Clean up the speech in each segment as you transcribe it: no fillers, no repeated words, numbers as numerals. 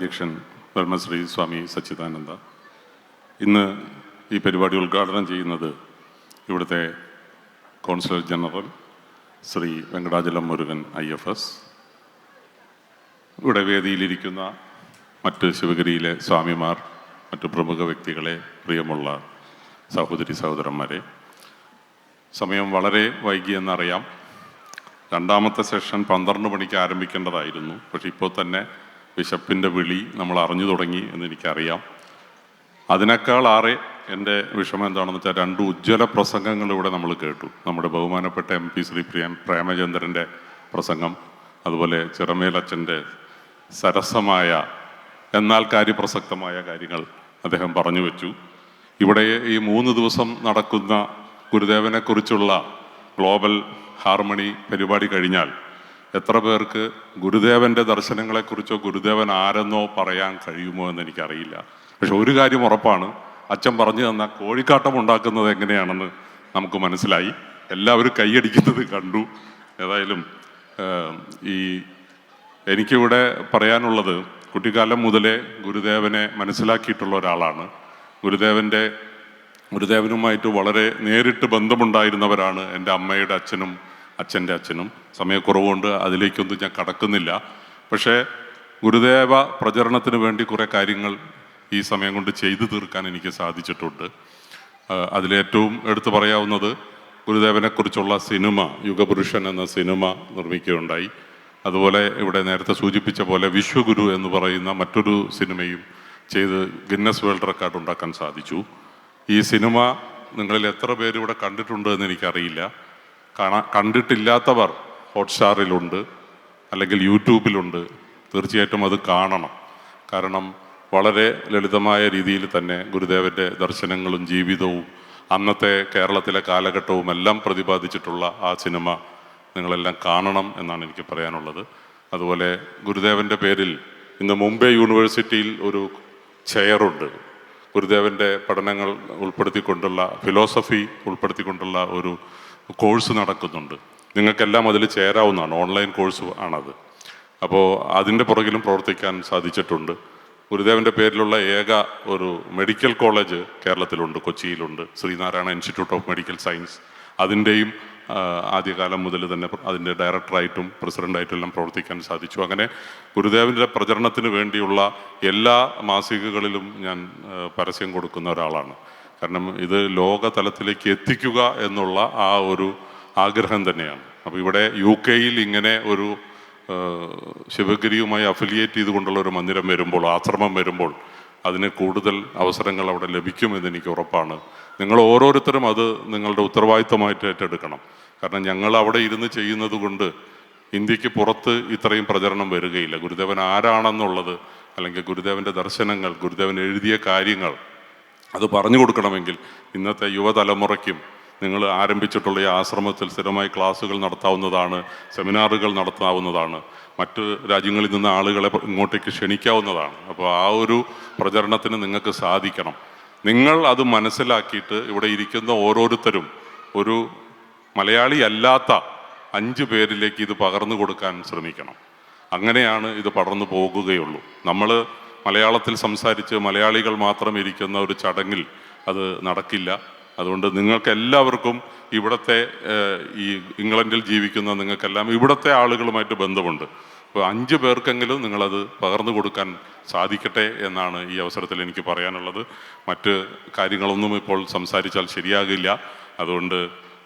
അധ്യക്ഷൻ ബ്രഹ്മശ്രീ സ്വാമി സച്ചിദാനന്ദ. ഇന്ന് ഈ പരിപാടി ഉദ്ഘാടനം ചെയ്യുന്നത് ഇവിടുത്തെ consular general Shri Venkatachalam Murugan IFS. ഇവിടെ വേദിയിലിരിക്കുന്ന മറ്റ് ശിവഗിരിയിലെ സ്വാമിമാർ, മറ്റ് പ്രമുഖ വ്യക്തികളെ, പ്രിയമുള്ള സഹോദരി സഹോദരന്മാരെ, സമയം വളരെ വൈകിയെന്നറിയാം. രണ്ടാമത്തെ സെഷൻ 12 മണിക്ക് ആരംഭിക്കേണ്ടതായിരുന്നു. പക്ഷെ ഇപ്പോൾ തന്നെ ബിഷപ്പിൻ്റെ വിളി നമ്മൾ അറിഞ്ഞു തുടങ്ങി എന്നെനിക്കറിയാം. അതിനേക്കാളേറെ എൻ്റെ വിഷമം എന്താണെന്ന് വെച്ചാൽ 2 ഉജ്ജ്വല പ്രസംഗങ്ങൾ ഇവിടെ നമ്മൾ കേട്ടു. നമ്മുടെ ബഹുമാനപ്പെട്ട MP ശ്രീ പ്രേമചന്ദ്രൻ്റെ പ്രസംഗം, അതുപോലെ ചിറമേലച്ഛൻ്റെ സരസമായ എന്നാൽ കാര്യപ്രസക്തമായ കാര്യങ്ങൾ അദ്ദേഹം പറഞ്ഞു വെച്ചു. ഇവിടെ ഈ 3 ദിവസം നടക്കുന്ന ഗുരുദേവനെക്കുറിച്ചുള്ള ഗ്ലോബൽ ഹാർമണി പരിപാടി കഴിഞ്ഞാൽ എത്ര പേർക്ക് ഗുരുദേവൻ്റെ ദർശനങ്ങളെക്കുറിച്ചോ ഗുരുദേവൻ ആരെന്നോ പറയാൻ കഴിയുമോ എന്ന് എനിക്കറിയില്ല. പക്ഷെ ഒരു കാര്യം ഉറപ്പാണ്, അച്ഛൻ പറഞ്ഞു തന്ന കോഴിക്കാട്ടം ഉണ്ടാക്കുന്നത് എങ്ങനെയാണെന്ന് നമുക്ക് മനസ്സിലായി. എല്ലാവരും കൈയടിക്കുന്നത് കണ്ടു. ഏതായാലും എനിക്കിവിടെ പറയാനുള്ളത്, കുട്ടിക്കാലം മുതലേ ഗുരുദേവനെ മനസ്സിലാക്കിയിട്ടുള്ള ഒരാളാണ്. ഗുരുദേവനുമായിട്ട് വളരെ നേരിട്ട് ബന്ധമുണ്ടായിരുന്നവരാണ് എൻ്റെ അമ്മയുടെ അച്ഛനും അച്ഛൻ്റെ അച്ഛനും. സമയക്കുറവുകൊണ്ട് അതിലേക്കൊന്നും ഞാൻ കടക്കുന്നില്ല. പക്ഷേ ഗുരുദേവ പ്രചരണത്തിന് വേണ്ടി കുറേ കാര്യങ്ങൾ ഈ സമയം കൊണ്ട് ചെയ്തു തീർക്കാൻ എനിക്ക് സാധിച്ചിട്ടുണ്ട്. അതിലേറ്റവും എടുത്തു പറയാവുന്നത് ഗുരുദേവനെക്കുറിച്ചുള്ള സിനിമ, യുഗപുരുഷൻ എന്ന സിനിമ നിർമ്മിക്കുകയുണ്ടായി. അതുപോലെ ഇവിടെ നേരത്തെ സൂചിപ്പിച്ച പോലെ വിശ്വഗുരു എന്ന് പറയുന്ന മറ്റൊരു സിനിമയും ചെയ്ത് ഗിന്നസ് വേൾഡ് റെക്കോർഡ് ഉണ്ടാക്കാൻ സാധിച്ചു. ഈ സിനിമ നിങ്ങളിൽ എത്ര പേര് ഇവിടെ കണ്ടിട്ടുണ്ട് എന്ന് എനിക്കറിയില്ല. കണ്ടിട്ടില്ലാത്തവർ ഹോട്ട്സ്റ്റാറിലുണ്ട്, അല്ലെങ്കിൽ യൂട്യൂബിലുണ്ട്. തീർച്ചയായിട്ടും അത് കാണണം. കാരണം വളരെ ലളിതമായ രീതിയിൽ തന്നെ ഗുരുദേവൻ്റെ ദർശനങ്ങളും ജീവിതവും അന്നത്തെ കേരളത്തിലെ കാലഘട്ടവും എല്ലാം പ്രതിപാദിച്ചിട്ടുള്ള ആ സിനിമ നിങ്ങളെല്ലാം കാണണം എന്നാണ് എനിക്ക് പറയാനുള്ളത്. അതുപോലെ ഗുരുദേവൻ്റെ പേരിൽ ഇന്ന് മുംബൈ യൂണിവേഴ്സിറ്റിയിൽ ഒരു ചെയറുണ്ട്. ഗുരുദേവൻ്റെ പഠനങ്ങൾ ഉൾപ്പെടുത്തിക്കൊണ്ടുള്ള, ഫിലോസഫി ഉൾപ്പെടുത്തിക്കൊണ്ടുള്ള ഒരു കോഴ്സ് നടക്കുന്നുണ്ട്. നിങ്ങൾക്കെല്ലാം അതിൽ ചേരാവുന്നതാണ്. ഓൺലൈൻ കോഴ്സ് ആണത്. അപ്പോൾ അതിൻ്റെ പുറകിലും പ്രവർത്തിക്കാൻ സാധിച്ചിട്ടുണ്ട്. ഗുരുദേവൻ്റെ പേരിലുള്ള ഏക ഒരു മെഡിക്കൽ കോളേജ് കേരളത്തിലുണ്ട്, കൊച്ചിയിലുണ്ട്, Sreenarayana institute of medical science. അതിൻ്റെയും ആദ്യകാലം മുതൽ തന്നെ അതിൻ്റെ ഡയറക്ടറായിട്ടും പ്രസിഡൻ്റായിട്ടും എല്ലാം പ്രവർത്തിക്കാൻ സാധിച്ചു. അങ്ങനെ ഗുരുദേവൻ്റെ പ്രചരണത്തിന് വേണ്ടിയുള്ള എല്ലാ മാസികകളിലും ഞാൻ പരസ്യം കൊടുക്കുന്ന ഒരാളാണ്. കാരണം ഇത് ലോക തലത്തിലേക്ക് എത്തിക്കുക എന്നുള്ള ആ ഒരു ആഗ്രഹം തന്നെയാണ്. അപ്പോൾ ഇവിടെ UK ഇങ്ങനെ ഒരു ശിവഗിരിയുമായി അഫിലിയേറ്റ് ചെയ്തുകൊണ്ടുള്ള ഒരു മന്ദിരം വരുമ്പോൾ, ആശ്രമം വരുമ്പോൾ, അതിന് കൂടുതൽ അവസരങ്ങൾ അവിടെ ലഭിക്കുമെന്ന് എനിക്ക് ഉറപ്പാണ്. നിങ്ങൾ ഓരോരുത്തരും അത് നിങ്ങളുടെ ഉത്തരവാദിത്തമായിട്ട് ഏറ്റെടുക്കണം. കാരണം ഞങ്ങൾ അവിടെ ഇരുന്ന് ചെയ്യുന്നത് കൊണ്ട് ഇന്ത്യക്ക് പുറത്ത് ഇത്രയും പ്രചരണം വരികയില്ല. ഗുരുദേവൻ ആരാണെന്നുള്ളത്, അല്ലെങ്കിൽ ഗുരുദേവൻ്റെ ദർശനങ്ങൾ, ഗുരുദേവൻ എഴുതിയ കാര്യങ്ങൾ അത് പറഞ്ഞു കൊടുക്കണമെങ്കിൽ ഇന്നത്തെ യുവതലമുറയ്ക്കും നിങ്ങൾ ആരംഭിച്ചിട്ടുള്ള ഈ ആശ്രമത്തിൽ സ്ഥിരമായി ക്ലാസ്സുകൾ നടത്താവുന്നതാണ്, സെമിനാറുകൾ നടത്താവുന്നതാണ്, മറ്റ് രാജ്യങ്ങളിൽ നിന്ന് ആളുകളെ ഇങ്ങോട്ടേക്ക് ക്ഷണിക്കാവുന്നതാണ്. അപ്പോൾ ആ ഒരു പ്രചരണത്തിന് നിങ്ങൾക്ക് സാധിക്കണം. നിങ്ങൾ അത് മനസ്സിലാക്കിയിട്ട് ഇവിടെ ഇരിക്കുന്ന ഓരോരുത്തരും ഒരു മലയാളി അല്ലാത്ത 5 പേരിലേക്ക് ഇത് പകർന്നു കൊടുക്കാൻ ശ്രമിക്കണം. അങ്ങനെയാണ് ഇത് പടർന്നു പോകുകയുള്ളൂ. നമ്മൾ മലയാളത്തിൽ സംസാരിച്ച് മലയാളികൾ മാത്രം ഇരിക്കുന്ന ഒരു ചടങ്ങിൽ അത് നടക്കില്ല. അതുകൊണ്ട് നിങ്ങൾക്കെല്ലാവർക്കും ഇവിടുത്തെ ഈ ഇംഗ്ലണ്ടിൽ ജീവിക്കുന്ന നിങ്ങൾക്കെല്ലാം ഇവിടുത്തെ ആളുകളുമായിട്ട് ബന്ധമുണ്ട്. അപ്പോൾ 5 പേർക്കെങ്കിലും നിങ്ങളത് പകർന്നു കൊടുക്കാൻ സാധിക്കട്ടെ എന്നാണ് ഈ അവസരത്തിൽ എനിക്ക് പറയാനുള്ളത്. മറ്റ് കാര്യങ്ങളൊന്നും ഇപ്പോൾ സംസാരിച്ചാൽ ശരിയാകില്ല. അതുകൊണ്ട്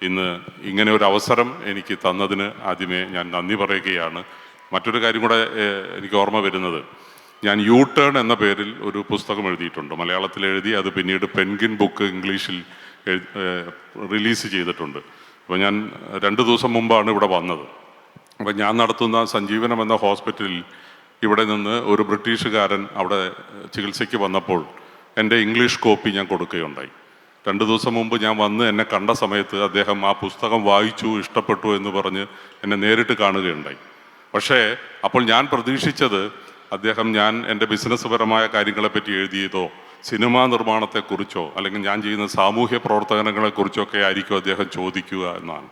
ഇന്ന് ഇങ്ങനെ ഒരു അവസരം എനിക്ക് തന്നതിന് ആദ്യമേ ഞാൻ നന്ദി പറയുകയാണ്. മറ്റൊരു കാര്യം കൂടെ എനിക്ക് ഓർമ്മ വരുന്നത്, ഞാൻ U-Turn എന്ന പേരിൽ ഒരു പുസ്തകം എഴുതിയിട്ടുണ്ട്. മലയാളത്തിൽ എഴുതി, അത് പിന്നീട് പെൻഗിൻ ബുക്ക് ഇംഗ്ലീഷിൽ റിലീസ് ചെയ്തിട്ടുണ്ട്. അപ്പോൾ ഞാൻ 2 ദിവസം മുമ്പാണ് ഇവിടെ വന്നത്. അപ്പോൾ ഞാൻ നടത്തുന്ന സഞ്ജീവനം എന്ന ഹോസ്പിറ്റലിൽ ഇവിടെ നിന്ന് ഒരു ബ്രിട്ടീഷുകാരൻ അവിടെ ചികിത്സയ്ക്ക് വന്നപ്പോൾ എൻ്റെ ഇംഗ്ലീഷ് കോപ്പി ഞാൻ കൊടുക്കുകയുണ്ടായി. 2 ദിവസം മുമ്പ് ഞാൻ വന്ന് എന്നെ കണ്ട സമയത്ത് അദ്ദേഹം ആ പുസ്തകം വായിച്ചു, ഇഷ്ടപ്പെട്ടു എന്ന് പറഞ്ഞ് എന്നെ നേരിട്ട് കാണുകയുണ്ടായി. പക്ഷേ അപ്പോൾ ഞാൻ പ്രതീക്ഷിച്ചത് അദ്ദേഹം ഞാൻ എൻ്റെ ബിസിനസ് പരമായ കാര്യങ്ങളെപ്പറ്റി എഴുതിയതോ സിനിമാ നിർമ്മാണത്തെക്കുറിച്ചോ അല്ലെങ്കിൽ ഞാൻ ചെയ്യുന്ന സാമൂഹ്യ പ്രവർത്തനങ്ങളെക്കുറിച്ചോ ഒക്കെ ആയിരിക്കും അദ്ദേഹം ചോദിക്കുക എന്നാണ്.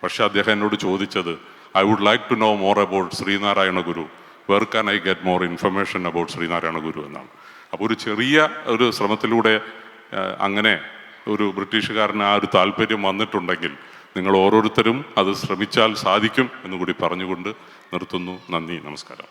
പക്ഷെ അദ്ദേഹം എന്നോട് ചോദിച്ചത്, I would like to know more about Sreenarayana Guru where can I get more information about Sreenarayana Guru എന്നാണ്. അപ്പോൾ ഒരു ചെറിയ ഒരു ശ്രമത്തിലൂടെ അങ്ങനെ ഒരു ബ്രിട്ടീഷുകാരന് ആ ഒരു താല്പര്യം വന്നിട്ടുണ്ടെങ്കിൽ നിങ്ങൾ ഓരോരുത്തരും അത് ശ്രമിച്ചാൽ സാധിക്കും എന്നുകൂടി പറഞ്ഞുകൊണ്ട് നിർത്തുന്നു. നന്ദി, നമസ്കാരം.